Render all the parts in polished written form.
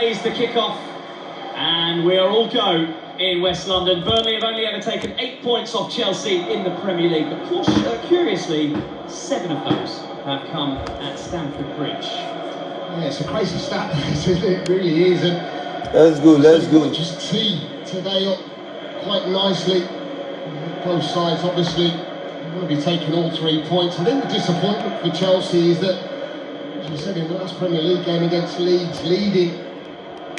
plays the kickoff, and we are all go in West London. Burnley have only ever taken 8 points off Chelsea in the Premier League, but curiously, 7 of those have come at Stamford Bridge. Yeah, it's a crazy stat, it really is. And let's go. Just tee today up quite nicely. Both sides obviously will be taking all 3 points. I think the disappointment for Chelsea is that, as you said, in the last Premier League game against Leeds, leading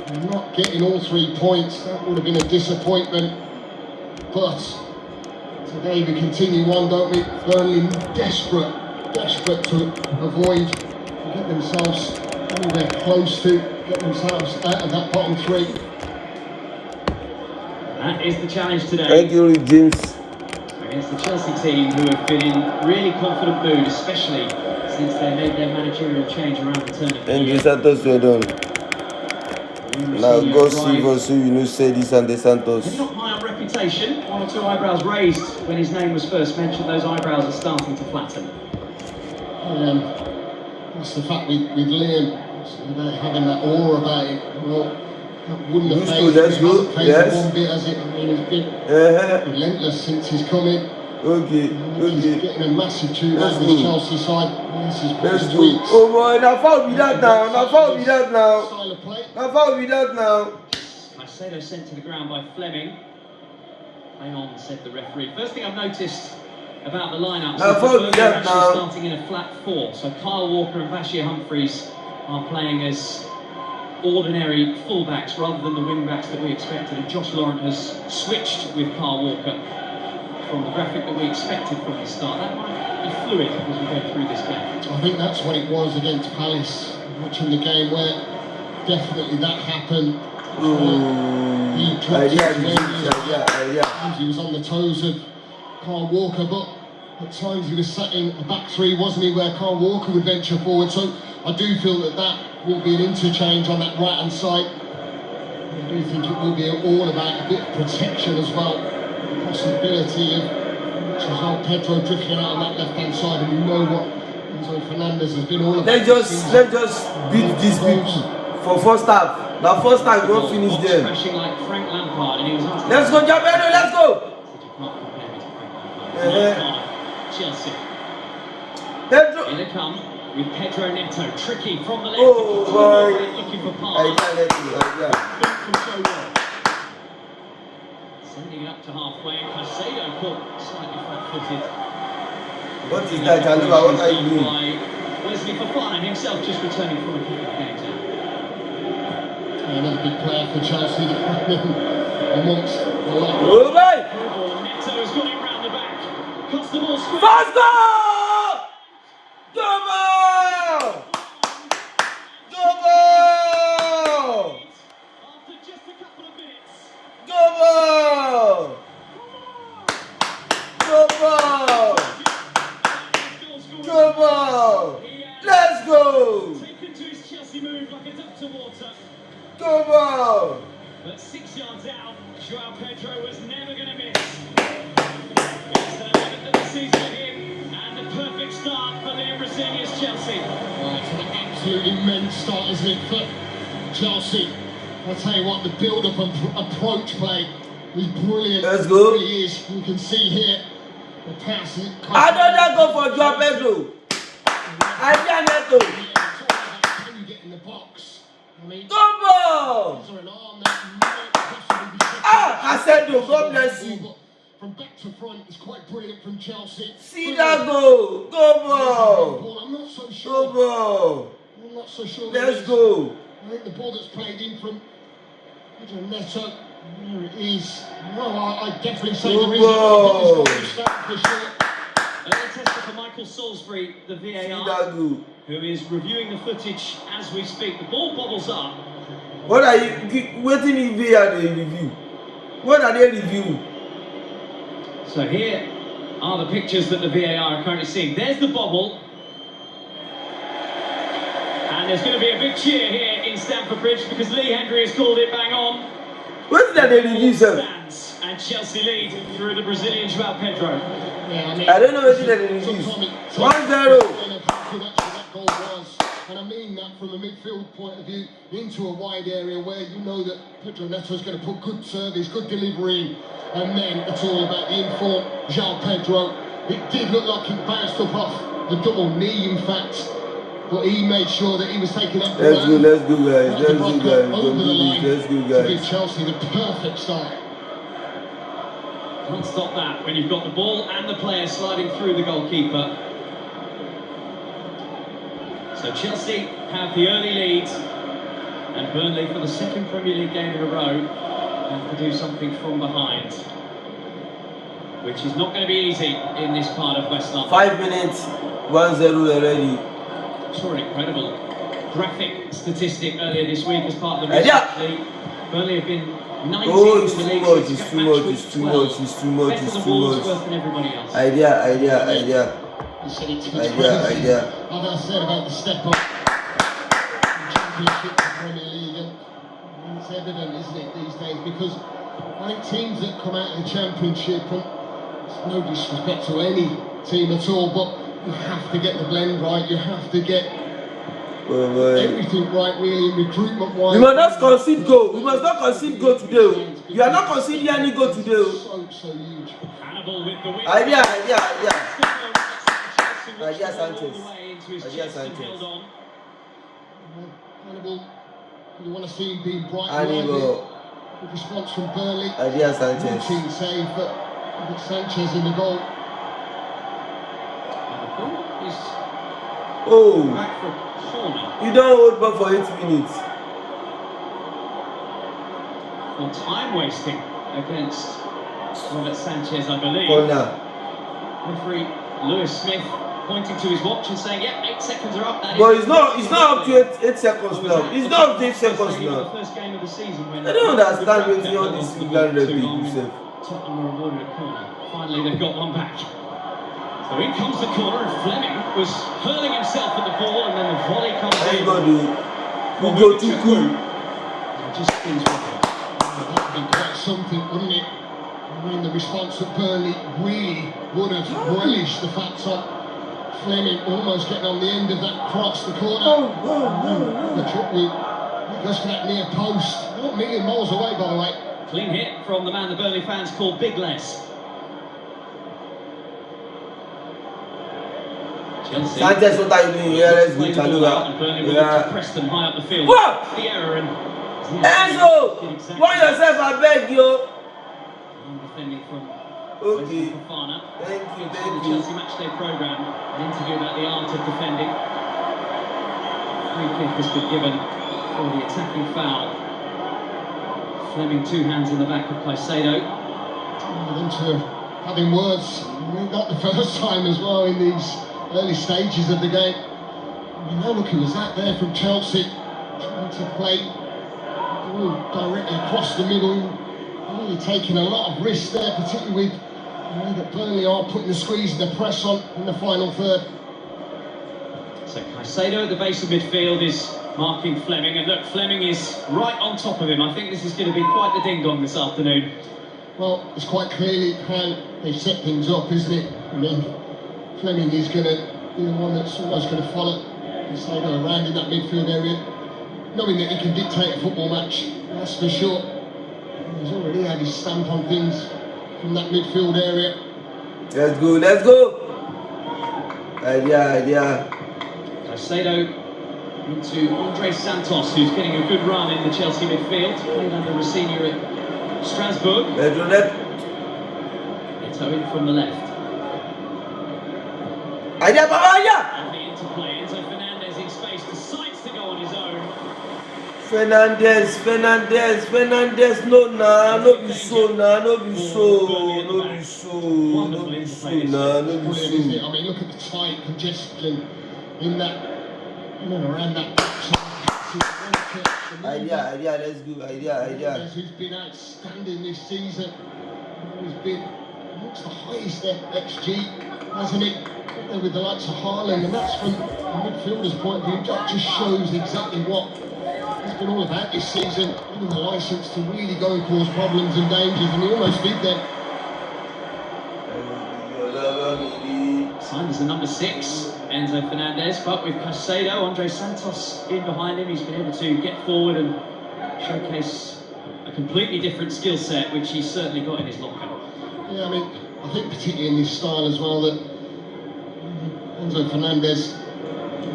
and not getting all 3 points, that would have been a disappointment. But today we continue on, don't we? Burnley desperate to avoid, get themselves anywhere close to get themselves out of that bottom 3. That is the challenge today. Thank you, James. Against the Chelsea team, who have been in really confident mood, especially since they made their managerial change around the turn of the And year. the Santos were done. Now go see us who you know say this and the Santos. He's not high on reputation. 1 or 2 eyebrows raised when his name was first mentioned. Those eyebrows are starting to flatten. That's the fact with Liam, about having that aura about him. Well, that wouldn't have phased him. That's good. Yes. One bit, has it? I mean, he's been relentless since he's come in. Okay. He's getting a massive tune out of his Chelsea side. This is Let's go. Oh boy, now foul me that now. Style of play. Caicedo sent to the ground by Fleming. Hang on, said the referee. First thing I've noticed about the lineup is that Burnley are actually starting in a flat 4. So Kyle Walker and Bashir Humphreys are playing as ordinary fullbacks rather than the wing-backs that we expected. And Josh Laurent has switched with Kyle Walker from the graphic that we expected from the start. That might be fluid as we go through this game. I think that's what it was against Palace, watching the game where definitely that happened. He dropped he was on the toes of Kyle Walker, but at times he was sat in a back 3, wasn't he, where Kyle Walker would venture forward. So I do feel that will be an interchange on that right hand side. I do think it will be all about a bit of protection as well. The possibility of Pedro drifting out on that left hand side, and you know what Enzo Fernandez has been all about. Let's just beat these people for first half. Now first half we won't finish them. Like Frank Lampard, and he was let's go, Jabedo, let's go! Chelsea. Pedro. In they come with Pedro Neto, tricky from the left. Oh boy! Looking for I pass. can't let you. Sending it up to halfway, and Caicedo caught slightly flat-footed. What is that, Jaluba? What are you doing? Wesley Fofana himself just returning from a couple of games out. Another big player for Chelsea amongst the lot. Oh boy! Neto has got it round the back. Cuts the ball. Fast goal! Come on! After just a couple of minutes. Come on! Let's go! Taken to his Chelsea move like a duck to water. Come on! But 6 yards out, Joao Pedro was never going to miss. It's the 11th of the season for him, and the perfect start for Liam Brazilian's Chelsea. Right, it's an absolutely immense start, isn't it, for Chelsea? I'll tell you what, the build-up and approach play was brilliant. Let's go. It really is. You can see here the pass. I don't go for Joao Pedro. I can't let go. Can you get in the box? I mean, Come on! I said no, God bless you. From back to front, it's quite brilliant from Chelsea. See that goal! Come on! I'm not so sure. Come on! I'm not so sure. Let's go! I think the ball that's played in from Pedro Neto, there it is. No, I definitely say there is a for sure. Early tester for Michael Salisbury, the VAR, who is reviewing the footage as we speak. The ball bobbles up. What are you waiting in VAR they review? What are they reviewing? So here are the pictures that the VAR are currently seeing. There's the bobble. And there's going to be a big cheer here in Stamford Bridge because Lee Hendry has called it bang on. What did they review, sir? And Chelsea lead through the Brazilian Joao Pedro. Yeah, I don't know what they review. 1-0. and I mean that from a midfield point of view, into a wide area where you know that Pedro Neto's going to put good service, good delivery in, and then it's all about the informed João Pedro. It did look like he bounced up off the double knee, in fact, but he made sure that he was taking up the Let's go, guys. Let's go, guys. over the line Let's go, to guys. give Chelsea the perfect start. Can't stop that when you've got the ball and the player sliding through the goalkeeper. So Chelsea have the early lead, and Burnley, for the second Premier League game in a row, have to do something from behind, which is not going to be easy in this part of West London. 5 minutes, 1-0 already. Saw an incredible graphic statistic earlier this week as part of the Research League. Burnley have been 19 in the league. It's too much. Idea. He said it's idea. As I said about the step up in Championship and Premier League, and it's evident, isn't it, these days? Because I think teams that come out of the Championship, and it's no disrespect to any team at all, but you have to get the blend right. You have to get everything right, really, in recruitment-wise. We must not concede goal. We must not concede goal today. You are not conceding any goal today. So huge. Hannibal with the win. Idea. Sanchez. Hannibal, you want to see him being bright. Hannibal. Good response from Burnley. Idea Sanchez. Routine save, but Sanchez in the goal. He's Oh, back for a corner. you don't hold ball for 8 minutes. For time wasting against Robert Sanchez, I believe. Corner. Referee Lewis Smith pointing to his watch and saying, "Yep, 8 seconds are up." That But is it's not up to 8 seconds now. It's not up to 8 seconds the now. first game of the season when I don't understand what all this England referee do. Tottenham were awarded a corner. Finally, they've got one back. So in comes the corner, and Fleming was hurling himself at the ball, and then the volley comes in. We go too cool. Just seems right. That would be quite something, wouldn't it? I mean, the response at Burnley really would have relished the fact that Fleming almost getting on the end of that cross, the corner. The truck route goes for that near post. Not a million miles away, by the way. Clean hit from the man the Burnley fans call Big Les. Chelsea. Sanchez, what are you doing here? Let's go, Chaluga. Yeah. Press them high up the field. What? The error and Enzo! Warn yourself, I beg you. Defending from Okay. Fofana. Thank you. The Chelsea matchday programme, an interview about the art of defending. Free kick has been given for the attacking foul. Fleming 2 hands in the back of Caicedo. Into having words, not the first time as well in these early stages of the game. How lucky was that there from Chelsea, trying to play directly across the middle, really taking a lot of risks there, particularly with the way that Burnley are putting the squeeze and the press on in the final third. So Caicedo at the base of midfield is marking Fleming, and look, Fleming is right on top of him. I think this is going to be quite the ding-dong this afternoon. Well, it's quite clearly how they set things up, isn't it? I mean, Fleming is going to be the one that's almost going to follow Caicedo around in that midfield area, knowing that he can dictate a football match, that's for sure. He's already had his stamp on things from that midfield area. Let's go. Idea. Caicedo into Andre Santos, who's getting a good run in the Chelsea midfield. Played under Rossini at Strasbourg. Eto'o in from the left. Idea. And the interplay. Enzo Fernandez in space, decides to go on his own. Fernandez. No be so. I mean, look at the tight congestion in that, in and around that. Idea. Let's go. Idea. Who's been outstanding this season. He's been amongst the highest XG, hasn't he? With the likes of Haaland, and that's from a midfielder's point of view. That just shows exactly what he's been all about this season, giving the licence to really go and cause problems and dangers, and he almost did that. Signed as the number 6, Enzo Fernandez, but with Caicedo, Andre Santos in behind him, he's been able to get forward and showcase a completely different skill set, which he's certainly got in his locker. Yeah, I mean, I think particularly in this style as well that Enzo Fernandez,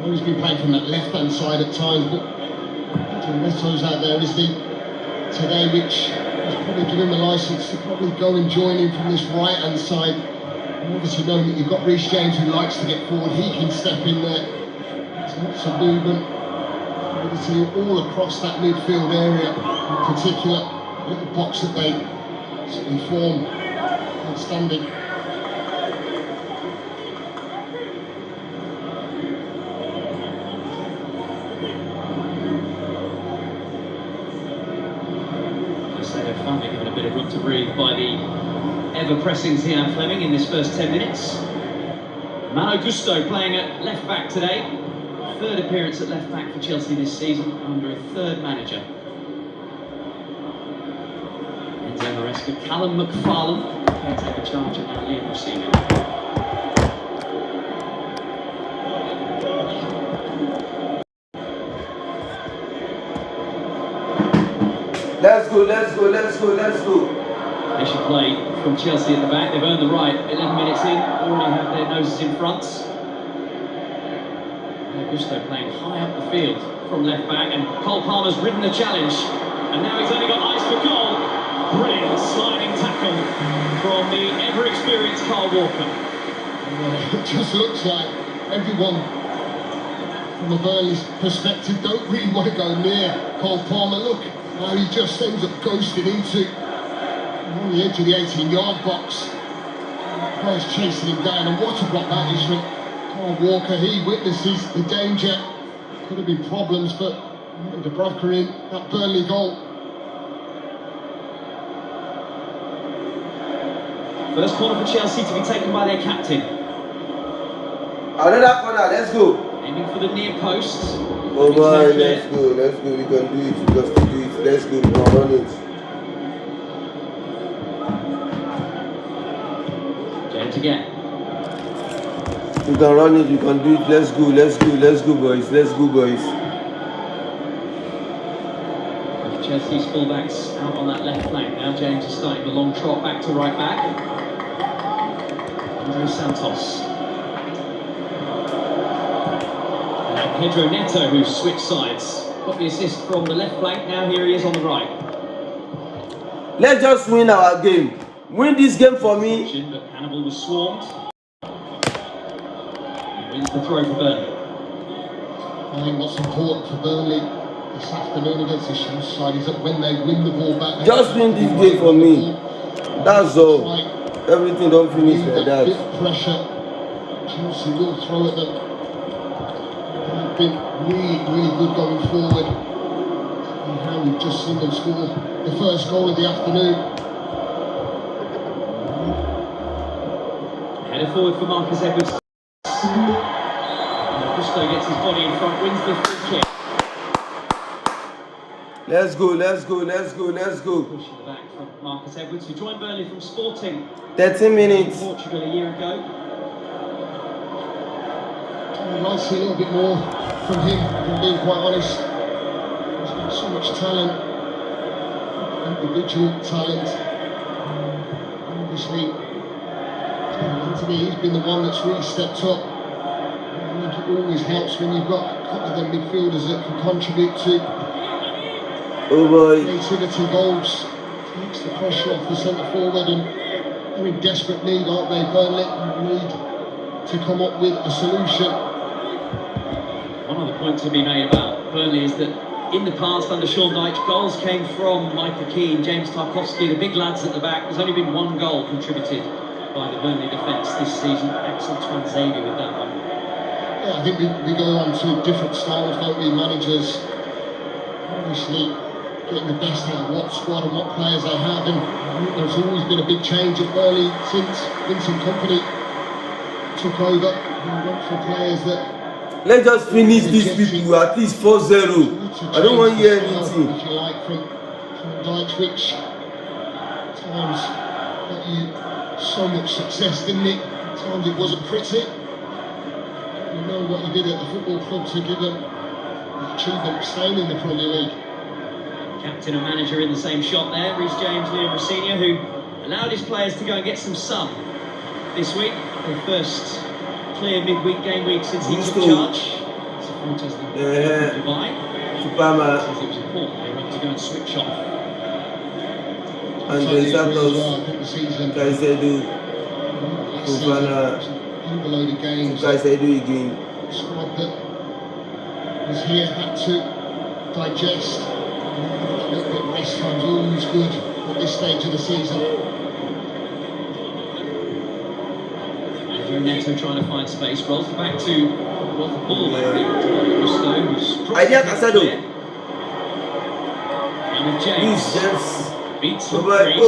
he's been playing from that left-hand side at times, but Neto's out there, isn't he, today, which has probably given him the licence to probably go and join him from this right-hand side. And obviously knowing that you've got Reece James who likes to get forward, he can step in there. There's lots of movement, ability all across that midfield area, in particular, the little box that they certainly form, outstanding. Finally given a bit of room to breathe by the ever-pressing Zian Fleming in this first 10 minutes. Malo Gusto playing at left-back today. Third appearance at left-back for Chelsea this season under a third manager. Enzo Maresca, Callum McFarlane, caretaker charge, and now Liam receiving. Let's go, let's go, let's go, let's go. They should play from Chelsea at the back. They've earned the right. 11 minutes in, already have their noses in front. Augusto playing high up the field from left back, and Cole Palmer's ridden the challenge, and now he's only got eyes for goal. Brilliant sliding tackle from the ever-experienced Kyle Walker. It just looks like everyone from the Burnley's perspective don't really want to go near Cole Palmer. Look, now he just ends up ghosting into on the edge of the 18-yard box. The player's chasing him down, and what a block that is from Kyle Walker. He witnesses the danger. Could have been problems, but Dubravka in that Burnley goal. First corner for Chelsea to be taken by their captain. Another corner, let's go. Aiming for the near post. Oh boy, let's go, let's go. We can do it, just do it. Let's go, we can run it. James again. We can run it, we can do it. Let's go, let's go, let's go, boys. Let's go, boys. With Chelsea's fullbacks out on that left flank. Now James is starting the long trot back to right back. Andre Santos. And now Pedro Neto, who switched sides. Got the assist from the left flank. Now here he is on the right. Let's just win our game. Win this game for me. But Hannibal was swarmed. He wins the throw for Burnley. I think what's important for Burnley this afternoon against the Sheffield side is that when they win the ball back, just win this game for me. That's all. Everything don't finish like that. Bit of pressure. Chelsea will throw at them. They've been really, really good going forward. And how we've just seen them score the first goal of the afternoon. Header forward for Marcus Edwards. Gusto gets his body in front, wins the free kick. Let's go, let's go, let's go, let's go. Pushing the back from Marcus Edwards, who joined Burnley from Sporting 13 minutes. in Portugal a year ago. I'd like to see a little bit more from him, if I'm being quite honest. He's got so much talent, individual talent. Obviously, Anthony, he's been the one that's really stepped up. I think it always helps when you've got a couple of them midfielders that can contribute to creativity goals. Takes the pressure off the centre forward, and they're in desperate need, aren't they, Burnley? They need to come up with a solution. One other point to be made about Burnley is that in the past, under Sean Dyche, goals came from Michael Keane, James Tarkowski, the big lads at the back. There's only been one goal contributed by the Burnley defence this season. Axel Twanzebe with that one. Yeah, I think we go on to different styles, don't we? Managers obviously getting the best out of what squad and what players they have, and I think there's always been a big change at Burnley since Vincent Kompany took over. We went for players that. Let's just finish these people at least 4-0. I don't want to hear anything. If you like, from Dyche, which at times got you so much success, didn't it? At times it wasn't pretty. You know what he did at the football club to give them the achievement of staying in the Premier League. Captain and manager in the same shot there. Reece James, Liam Rosenior, who allowed his players to go and get some sun this week. The first clear midweek game week since he took charge. Supporters in Dubai. Says it was important they went to go and switch off. Andre Santos, Caicedo, Fofana, overload of games. Caicedo again. Squad that was here had to digest. A little bit of rest time's always good at this stage of the season. Andrew Neto trying to find space, rolls back to the ball there. Gusto, who's Caicedo. And with James, beats the crease.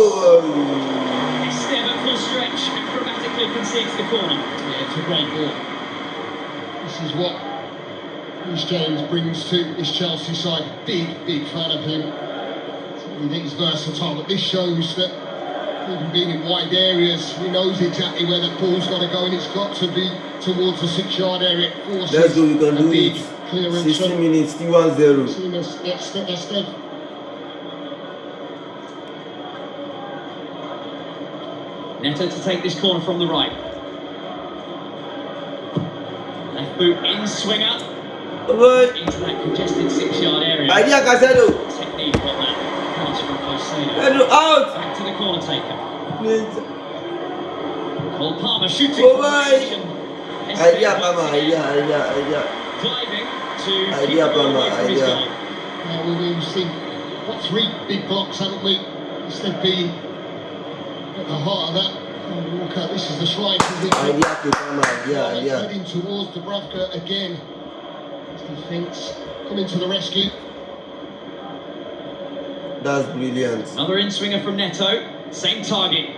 Esteve at full stretch, acrobatically concedes the corner. Yeah, it's a great ball. This is what Reece James brings to his Chelsea side. Big fan of him. He thinks he's versatile, but this shows that even being in wide areas, he knows exactly where that ball's got to go, and it's got to be towards the 6-yard area. It forces Let's go, we can do big it. clearance. 60 minutes, still 1-0. Esteve. Neto to take this corner from the right. Left boot in swinger. Into that congested 6-yard area. Caicedo. Technique on that pass from Caicedo. Pedro out. Back to the corner taker. Cole Palmer shooting Oh from my. position. Idea, Palmer, idea. Diving to Idea, keep the ball Palmer, away from his idea. goal. Now we've seen, what, 3 big blocks, haven't we? Instead of being at the heart of that. Walker, this is the strike. Idea to Palmer, idea. Heading towards Dubravka again. His defence coming to the rescue. That's brilliant. Another in-swinger from Neto. Same target.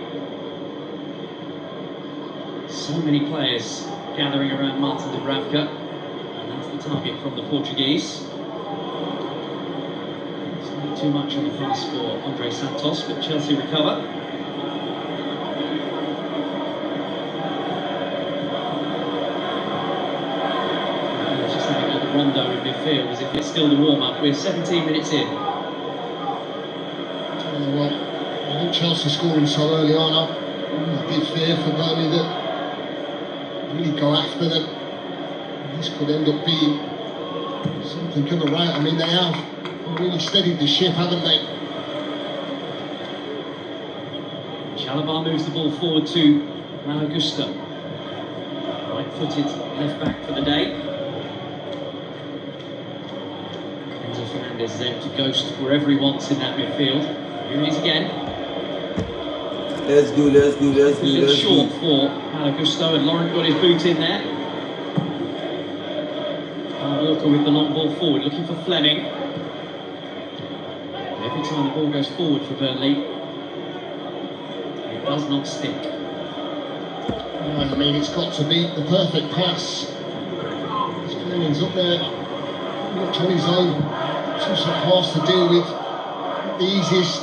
So many players gathering around Martin Dubravka. And that's the target from the Portuguese. It's not too much on the pass for Andre Santos, but Chelsea recover. Just having a little rondo in midfield as if it's still the warm-up. We're 17 minutes in. Well, I think Chelsea scoring so early on, I did fear for Burnley that really go after them. This could end up being something to the right. I mean, they have really steadied the ship, haven't they? Chalobah moves the ball forward to Malo Gusto. Right-footed left back for the day. Enzo Fernandez is able to ghost wherever he wants in that midfield. Here he is again. Let's go. A little short for Malo Gusto, and Laurent got his boot in there. Walker with the long ball forward, looking for Fleming. Every time the ball goes forward for Burnley, it does not stick. I mean, it's got to be the perfect pass. Fleming's up there, much on his own. Too sort of harsh to deal with. Not the easiest.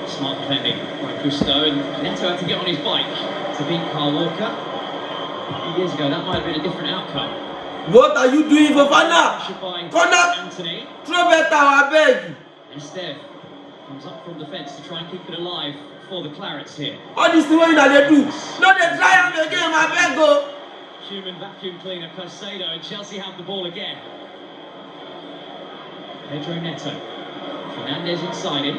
Smart defending by Gusto, and Neto had to get on his bike to beat Kyle Walker. A few years ago, that might have been a different outcome. What are you doing, Fofana? Pressured by Corner. Anthony. Throw better, I beg. Esteve comes up from the fence to try and keep it alive for the Clarets here. All this thing what they do. No, they try am again, I beg go. Human vacuum cleaner Caicedo, and Chelsea have the ball again. Pedro Neto. Fernandez inside him.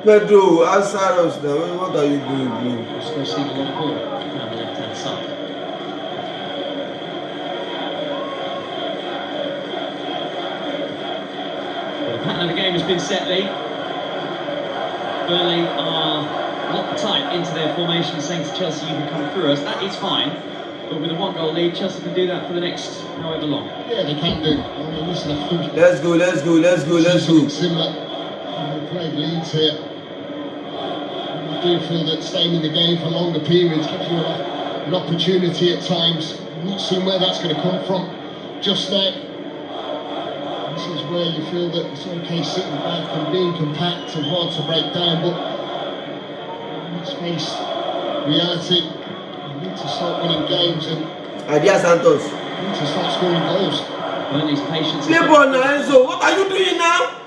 Pedro, outside us now. What are you doing, bro? Let's go see the long ball down the left-hand side. Well, the pattern of the game has been set, Lee. Burnley are locked tight into their formation, saying to Chelsea, you can come through us. That is fine. But with a 1-goal lead, Chelsea can do that for the next however long. Yeah, they can do. I mean, listen, I think Let's go. something similar. They played Leeds here. I do feel that staying in the game for longer periods gives you an opportunity at times. I'm not seeing where that's going to come from just now. this is where you feel that it's okay sitting back and being compact and hard to break down, but let's face reality. You need to start winning games and Idea Santos. you need to start scoring goals. Burnley's patience. Play ball now, Enzo. What are you doing now?